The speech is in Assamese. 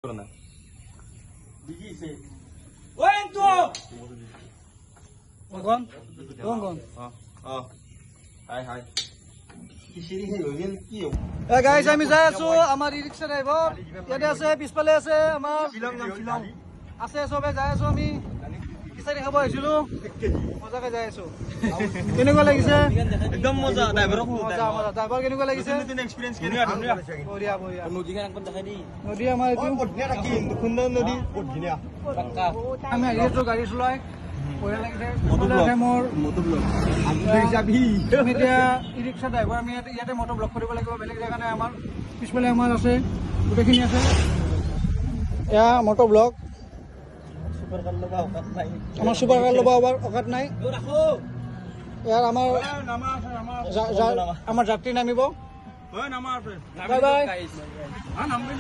Corona. গাইজ আমি যাই আছো আমাৰ ই ৰিক্সা ড্ৰাইভাৰ ইয়াতে আছে পিছফালে আছে আমাৰ আছে চবে যাই আছো আমি খিচাৰি খাব আহিছিলো মজাকে যাই আছো কেনেকুৱা লাগিছে একদম মজা ড্ৰাইভাৰ মজা মজা ড্ৰাইভাৰ কেনেকুৱা লাগিছে নতুন এক্সপেৰিয়েন্স কেনে ধুনিয়া বঢ়িয়া বঢ়িয়া নদী খান একবাৰ দেখাই দি নদী আমাৰ এইটো সুন্দর নদী বহুত ধুনিয়া পাক্কা আমি আহি আছো গাড়ী চলাই বঢ়িয়া লাগিছে মোৰ মটো ব্লগ আমি এতিয়া ই ৰিক্সা ড্ৰাইভাৰ আমি ইয়াতে মটৰ ব্লক কৰিব লাগিব বেলেগ জেগা নাই আমাৰ পিছফালে আমাৰ আছে গোটেইখিনি আছে এয়া মটৰ ব্লক সুপাৰ কাৰ লগা হকাত নাই আমাৰ চুপাৰ কাৰ ল'ব অকাত নাই ৰাখো ইয়াৰ আমাৰ যাত্ৰী নামিব নামা আছে বাই বাই নামবে